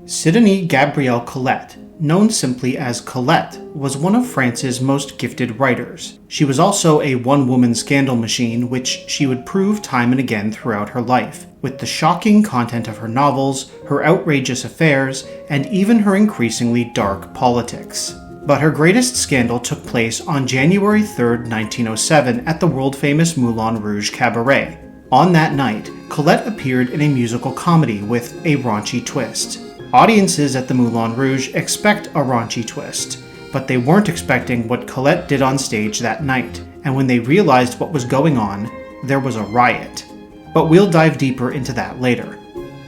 Sidonie-Gabrielle Colette, known simply as Colette, was one of France's most gifted writers. She was also a one-woman scandal machine, which she would prove time and again throughout her life, with the shocking content of her novels, her outrageous affairs, and even her increasingly dark politics. But her greatest scandal took place on January 3, 1907 at the world-famous Moulin Rouge Cabaret. On that night, Colette appeared in a musical comedy with a raunchy twist. Audiences at the Moulin Rouge expect a raunchy twist, but they weren't expecting what Colette did on stage that night, and when they realized what was going on, there was a riot. But we'll dive deeper into that later.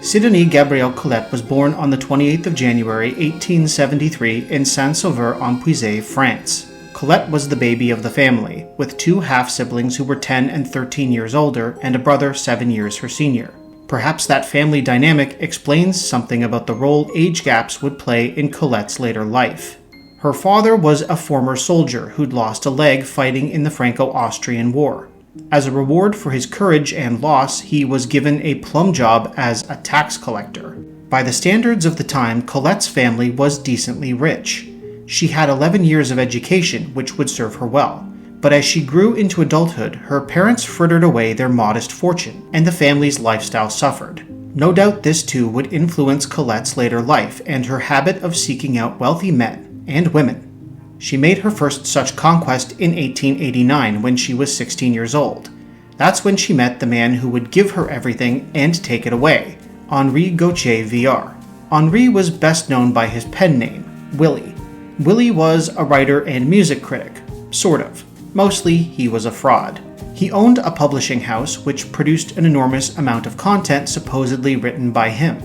Sidonie-Gabrielle Colette was born on the 28th of January 1873 in Saint-Sauveur-en-Puisaye, France. Colette was the baby of the family, with two half-siblings who were 10 and 13 years older and a brother 7 years her senior. Perhaps that family dynamic explains something about the role age gaps would play in Colette's later life. Her father was a former soldier who'd lost a leg fighting in the Franco-Austrian War. As a reward for his courage and loss, he was given a plum job as a tax collector. By the standards of the time, Colette's family was decently rich. She had 11 years of education, which would serve her well. But as she grew into adulthood, her parents frittered away their modest fortune, and the family's lifestyle suffered. No doubt this too would influence Colette's later life and her habit of seeking out wealthy men and women. She made her first such conquest in 1889 when she was 16 years old. That's when she met the man who would give her everything and take it away, Henri Gautier-Villars. Henri was best known by his pen name, Willie. Willie was a writer and music critic, sort of. Mostly, he was a fraud. He owned a publishing house which produced an enormous amount of content supposedly written by him.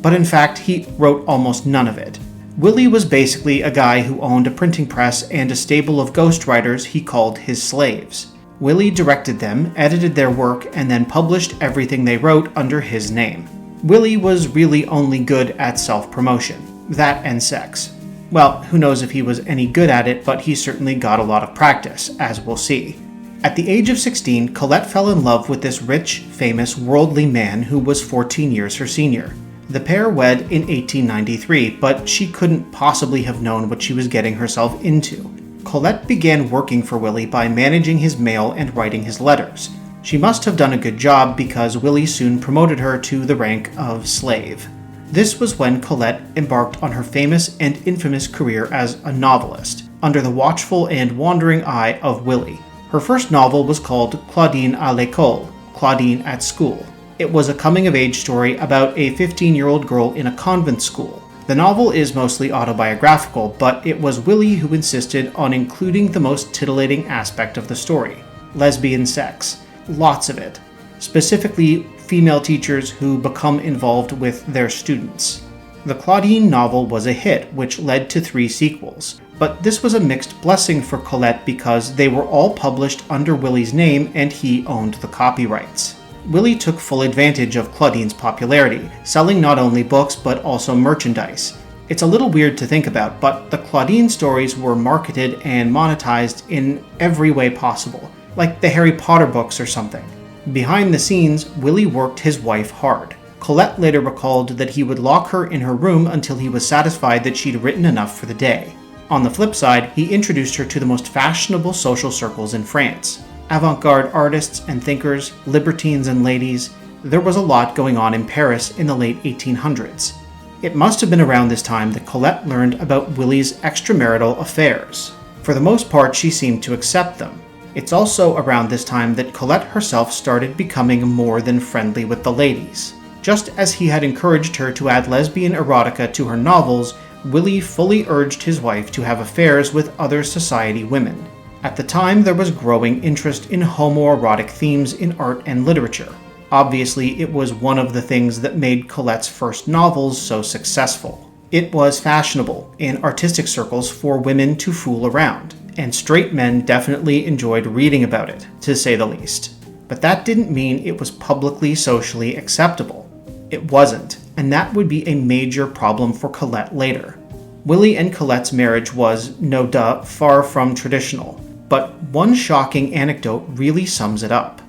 But in fact, he wrote almost none of it. Willie was basically a guy who owned a printing press and a stable of ghostwriters he called his slaves. Willie directed them, edited their work, and then published everything they wrote under his name. Willie was really only good at self-promotion. That and sex. Well, who knows if he was any good at it, but he certainly got a lot of practice, as we'll see. At the age of 16, Colette fell in love with this rich, famous, worldly man who was 14 years her senior. The pair wed in 1893, but she couldn't possibly have known what she was getting herself into. Colette began working for Willie by managing his mail and writing his letters. She must have done a good job because Willie soon promoted her to the rank of slave. This was when Colette embarked on her famous and infamous career as a novelist, under the watchful and wandering eye of Willie. Her first novel was called Claudine à l'école, Claudine at School. It was a coming-of-age story about a 15-year-old girl in a convent school. The novel is mostly autobiographical, but it was Willie who insisted on including the most titillating aspect of the story: lesbian sex. Lots of it. Specifically, female teachers who become involved with their students. The Claudine novel was a hit, which led to 3 sequels. But this was a mixed blessing for Colette because they were all published under Willie's name and he owned the copyrights. Willie took full advantage of Claudine's popularity, selling not only books but also merchandise. It's a little weird to think about, but the Claudine stories were marketed and monetized in every way possible, like the Harry Potter books or something. Behind the scenes, Willie worked his wife hard. Colette later recalled that he would lock her in her room until he was satisfied that she'd written enough for the day. On the flip side, he introduced her to the most fashionable social circles in France. Avant-garde artists and thinkers, libertines and ladies. There was a lot going on in Paris in the late 1800s. It must have been around this time that Colette learned about Willie's extramarital affairs. For the most part, she seemed to accept them. It's also around this time that Colette herself started becoming more than friendly with the ladies. Just as he had encouraged her to add lesbian erotica to her novels, Willie fully urged his wife to have affairs with other society women. At the time, there was growing interest in homoerotic themes in art and literature. Obviously, it was one of the things that made Colette's first novels so successful. It was fashionable in artistic circles for women to fool around, and straight men definitely enjoyed reading about it, to say the least. But that didn't mean it was publicly socially acceptable. It wasn't, and that would be a major problem for Colette later. Willie and Colette's marriage was, no duh, far from traditional, but one shocking anecdote really sums it up.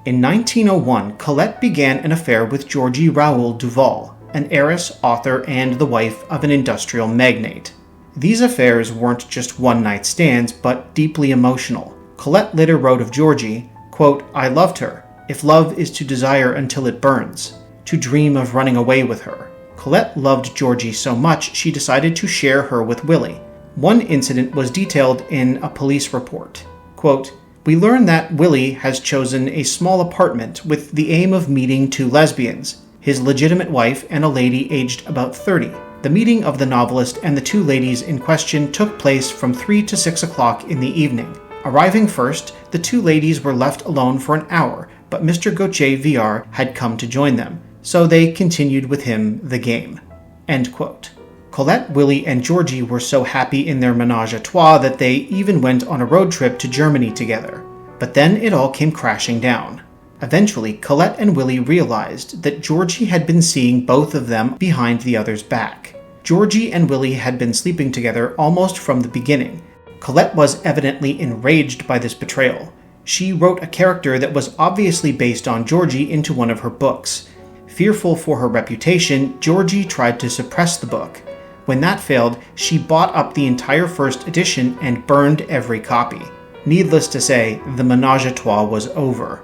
In 1901, Colette began an affair with Georgie Raoul Duval, an heiress, author, and the wife of an industrial magnate. These affairs weren't just one-night stands, but deeply emotional. Colette later wrote of Georgie, quote, "I loved her, if love is to desire until it burns, to dream of running away with her." Colette loved Georgie so much she decided to share her with Willie. One incident was detailed in a police report. Quote, "We learn that Willie has chosen a small apartment with the aim of meeting two lesbians, his legitimate wife and a lady aged about 30. The meeting of the novelist and the two ladies in question took place from 3 to 6 o'clock in the evening. Arriving first, the two ladies were left alone for an hour, but Mr. Gauthier VR had come to join them, so they continued with him the game." End quote. Colette, Willie, and Georgie were so happy in their menage a trois that they even went on a road trip to Germany together. But then it all came crashing down. Eventually, Colette and Willie realized that Georgie had been seeing both of them behind the other's back. Georgie and Willie had been sleeping together almost from the beginning. Colette was evidently enraged by this betrayal. She wrote a character that was obviously based on Georgie into one of her books. Fearful for her reputation, Georgie tried to suppress the book. When that failed, she bought up the entire first edition and burned every copy. Needless to say, the menage a trois was over.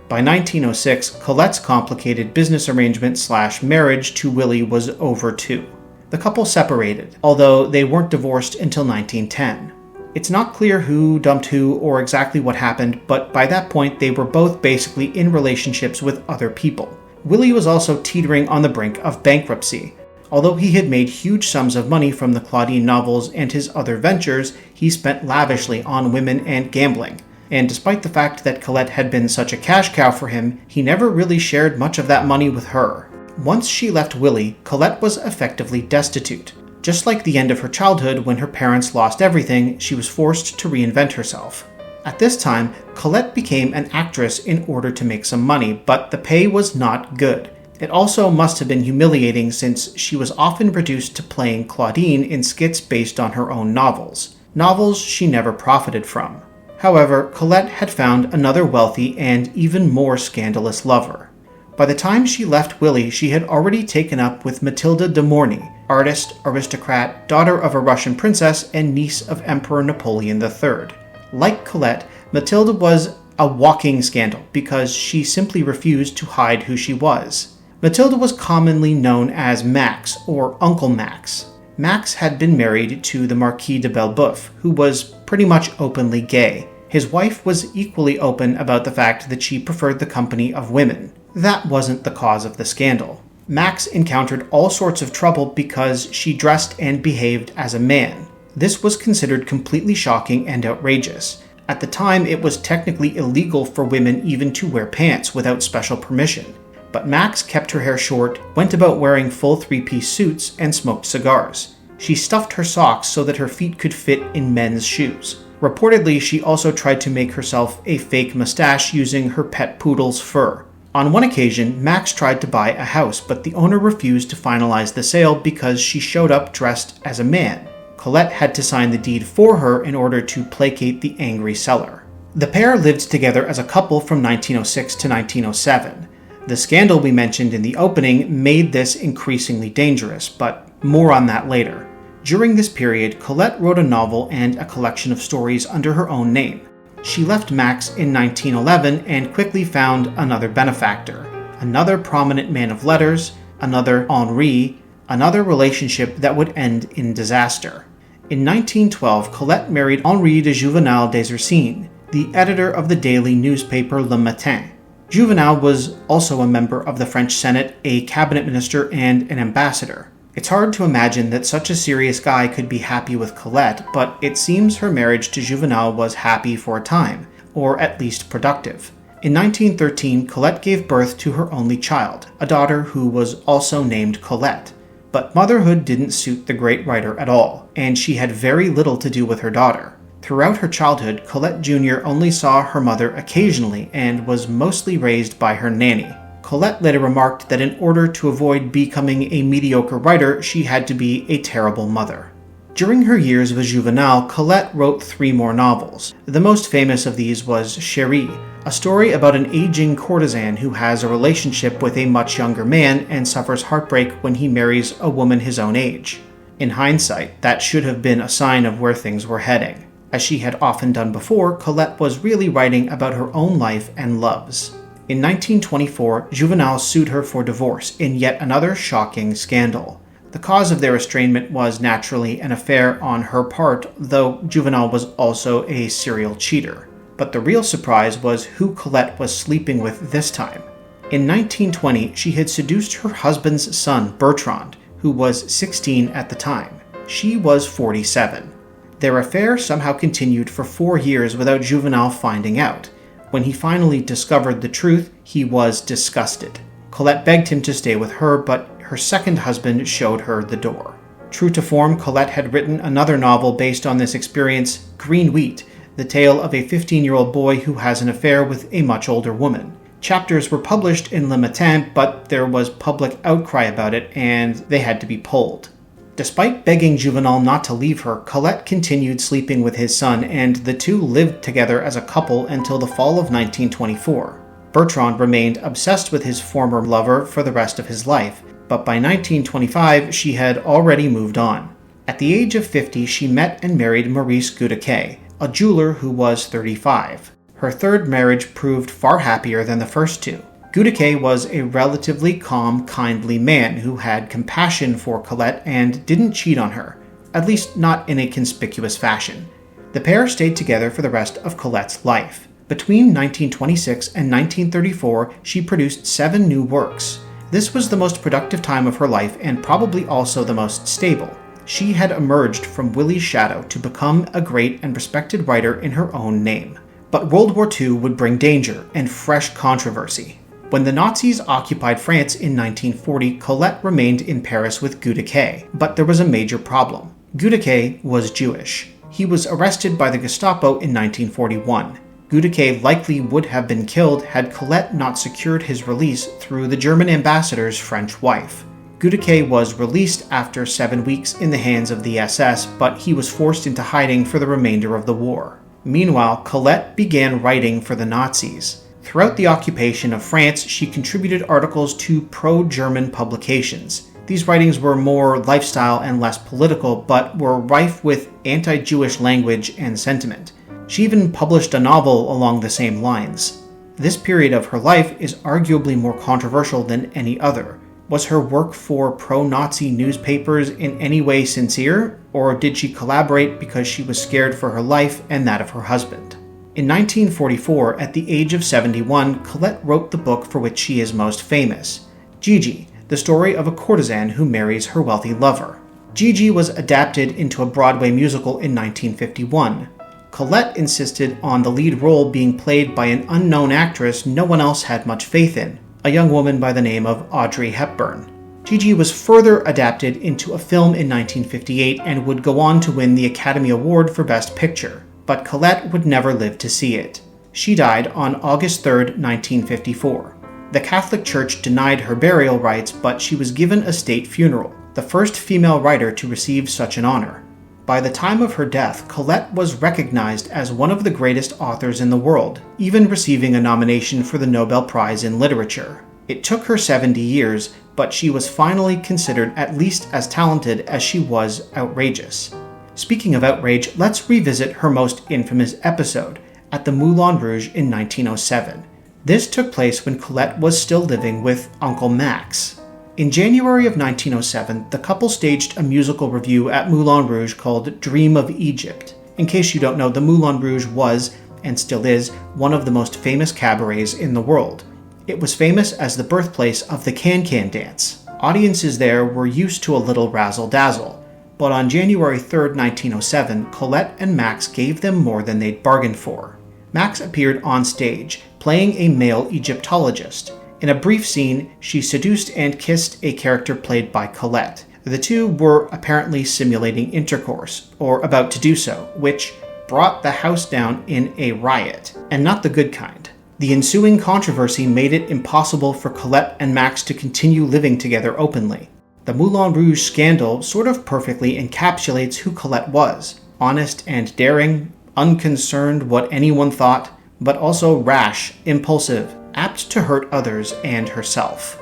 By 1906, Colette's complicated business arrangement/marriage to Willie was over too. The couple separated, although they weren't divorced until 1910. It's not clear who dumped who or exactly what happened, but by that point they were both basically in relationships with other people. Willie was also teetering on the brink of bankruptcy. Although he had made huge sums of money from the Claudine novels and his other ventures, he spent lavishly on women and gambling. And despite the fact that Colette had been such a cash cow for him, he never really shared much of that money with her. Once she left Willie, Colette was effectively destitute. Just like the end of her childhood when her parents lost everything, she was forced to reinvent herself. At this time, Colette became an actress in order to make some money, but the pay was not good. It also must have been humiliating since she was often reduced to playing Claudine in skits based on her own novels she never profited from. However, Colette had found another wealthy and even more scandalous lover. By the time she left Willie, she had already taken up with Mathilde de Morny, artist, aristocrat, daughter of a Russian princess, and niece of Emperor Napoleon III. Like Colette, Mathilde was a walking scandal because she simply refused to hide who she was. Mathilde was commonly known as Max, or Uncle Max. Max had been married to the Marquis de Belleboeuf, who was pretty much openly gay. His wife was equally open about the fact that she preferred the company of women. That wasn't the cause of the scandal. Max encountered all sorts of trouble because she dressed and behaved as a man. This was considered completely shocking and outrageous. At the time, it was technically illegal for women even to wear pants without special permission. But Max kept her hair short, went about wearing full three-piece suits, and smoked cigars. She stuffed her socks so that her feet could fit in men's shoes. Reportedly, she also tried to make herself a fake mustache using her pet poodle's fur. On one occasion, Max tried to buy a house, but the owner refused to finalize the sale because she showed up dressed as a man. Colette had to sign the deed for her in order to placate the angry seller. The pair lived together as a couple from 1906 to 1907. The scandal we mentioned in the opening made this increasingly dangerous, but more on that later. During this period, Colette wrote a novel and a collection of stories under her own name. She left Max in 1911 and quickly found another benefactor, another prominent man of letters, another Henri, another relationship that would end in disaster. In 1912, Colette married Henri de Juvenal des Ursines, the editor of the daily newspaper Le Matin. Juvenal was also a member of the French Senate, a cabinet minister, and an ambassador. It's hard to imagine that such a serious guy could be happy with Colette, but it seems her marriage to Juvenal was happy for a time, or at least productive. In 1913, Colette gave birth to her only child, a daughter who was also named Colette. But motherhood didn't suit the great writer at all, and she had very little to do with her daughter. Throughout her childhood, Colette Jr. only saw her mother occasionally and was mostly raised by her nanny. Colette later remarked that in order to avoid becoming a mediocre writer, she had to be a terrible mother. During her years with Juvenal, Colette wrote 3 more novels. The most famous of these was Chérie, a story about an aging courtesan who has a relationship with a much younger man and suffers heartbreak when he marries a woman his own age. In hindsight, that should have been a sign of where things were heading. As she had often done before, Colette was really writing about her own life and loves. In 1924, Juvenal sued her for divorce in yet another shocking scandal. The cause of their estrangement was naturally an affair on her part, though Juvenal was also a serial cheater. But the real surprise was who Colette was sleeping with this time. In 1920, she had seduced her husband's son, Bertrand, who was 16 at the time. She was 47. Their affair somehow continued for 4 years without Juvenal finding out. When he finally discovered the truth, he was disgusted. Colette begged him to stay with her, but her second husband showed her the door. True to form, Colette had written another novel based on this experience, Green Wheat, the tale of a 15-year-old boy who has an affair with a much older woman. Chapters were published in Le Matin, but there was public outcry about it, and they had to be pulled. Despite begging Juvenal not to leave her, Colette continued sleeping with his son, and the two lived together as a couple until the fall of 1924. Bertrand remained obsessed with his former lover for the rest of his life, but by 1925 she had already moved on. At the age of 50, she met and married Maurice Goudicquet, a jeweler who was 35. Her third marriage proved far happier than the first two. Goudicquet was a relatively calm, kindly man who had compassion for Colette and didn't cheat on her, at least not in a conspicuous fashion. The pair stayed together for the rest of Colette's life. Between 1926 and 1934, she produced 7 new works. This was the most productive time of her life and probably also the most stable. She had emerged from Willie's shadow to become a great and respected writer in her own name. But World War II would bring danger and fresh controversy. When the Nazis occupied France in 1940, Colette remained in Paris with Goudicquet, but there was a major problem. Goudicquet was Jewish. He was arrested by the Gestapo in 1941. Goudicquet likely would have been killed had Colette not secured his release through the German ambassador's French wife. Goudicquet was released after 7 weeks in the hands of the SS, but he was forced into hiding for the remainder of the war. Meanwhile, Colette began writing for the Nazis. Throughout the occupation of France, she contributed articles to pro-German publications. These writings were more lifestyle and less political, but were rife with anti-Jewish language and sentiment. She even published a novel along the same lines. This period of her life is arguably more controversial than any other. Was her work for pro-Nazi newspapers in any way sincere, or did she collaborate because she was scared for her life and that of her husband? In 1944, at the age of 71, Colette wrote the book for which she is most famous, Gigi, the story of a courtesan who marries her wealthy lover. Gigi was adapted into a Broadway musical in 1951. Colette insisted on the lead role being played by an unknown actress no one else had much faith in, a young woman by the name of Audrey Hepburn. Gigi was further adapted into a film in 1958 and would go on to win the Academy Award for Best Picture, but Colette would never live to see it. She died on August 3, 1954. The Catholic Church denied her burial rights, but she was given a state funeral, the first female writer to receive such an honor. By the time of her death, Colette was recognized as one of the greatest authors in the world, even receiving a nomination for the Nobel Prize in Literature. It took her 70 years, but she was finally considered at least as talented as she was outrageous. Speaking of outrage, let's revisit her most infamous episode, at the Moulin Rouge in 1907. This took place when Colette was still living with Uncle Max. In January of 1907, the couple staged a musical revue at Moulin Rouge called Dream of Egypt. In case you don't know, the Moulin Rouge was, and still is, one of the most famous cabarets in the world. It was famous as the birthplace of the can-can dance. Audiences there were used to a little razzle-dazzle. But on January 3, 1907, Colette and Max gave them more than they'd bargained for. Max appeared on stage, playing a male Egyptologist. In a brief scene, she seduced and kissed a character played by Colette. The two were apparently simulating intercourse, or about to do so, which brought the house down in a riot, and not the good kind. The ensuing controversy made it impossible for Colette and Max to continue living together openly. The Moulin Rouge scandal sort of perfectly encapsulates who Colette was: honest and daring, unconcerned what anyone thought, but also rash, impulsive, apt to hurt others and herself.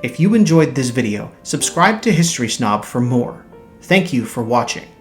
If you enjoyed this video, subscribe to History Snob for more. Thank you for watching.